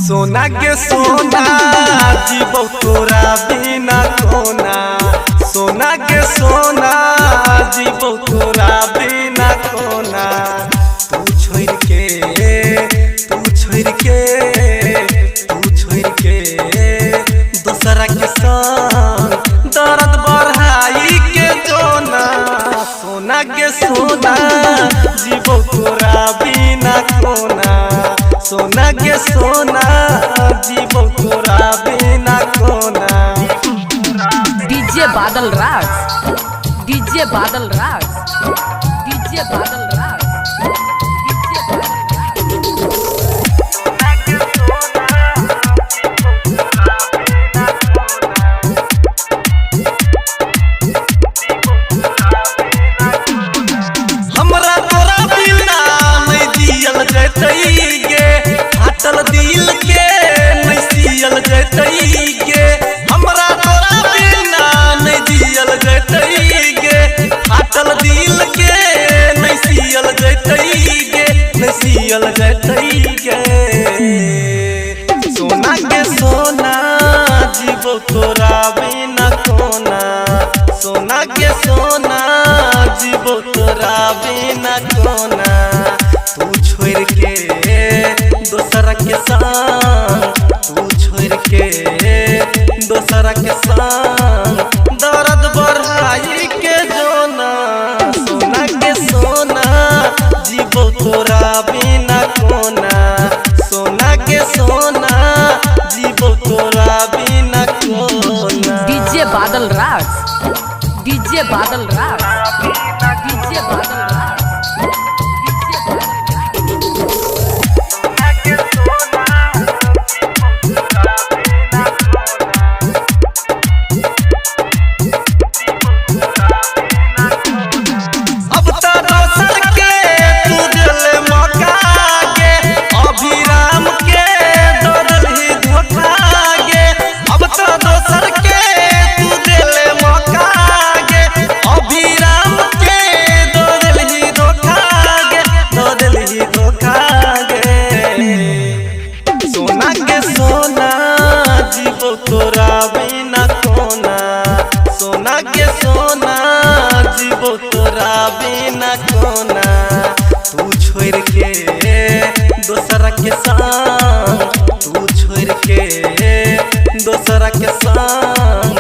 सोना के सोना जीवो तोरा बिना कोना। सोना के सोना जीवो तोरा बिना कोना। तू छोड़ के दूसरा के संग दर्द बढ़ाई के जोना। सोना के सोना जीवो तोरा बिना कोना। सोना के सोना जीवो तोरा बिना कोना। डीजे बादल राज, डीजे बादल राज, डीजे बादल राज, डीजे बादल राज। हमरा तोरा बिना नहीं जियल जैतई गे। फाटल दिल के नहीं सियल जैतई गे। हमरा तोरा बिना नहीं जियल जैतई गे। फाटल दिल के नहीं सियल जैतई गे, नहीं सियल जैतई गे। सोना के सोना जीवो तोरा बिना कोना। सोना के सोना जीवो तोरा बिना कोना। तू छोड़ के दूसरा के संग, तू छोड़ के दूसरा के संग दर्द बढ़ाई के जोना। सोना के सोना जीवो तोरा बिना कोना। सोना के सोना जीवो तोरा बिना कोना। डीजे बादल राज, डीजे बादल राज, डीजे बादल राज, डीजे बादल राज। अब तो दोसर के तू दिल मौका गे। अभिराम के दौड़ल ही धोखा गे। अब तो दोसर के तू दिल मौका गे। अभिराम के दौड़ल ही धोखा गे, दौड़ल ही धोखा गे। सोना के सोना जीवो तोरा बिना कोना। सोना के सोना जीवो तोरा बिना कोना। तू छोड़ के दूसरा के संग, तू छोड़ के दूसरा के संग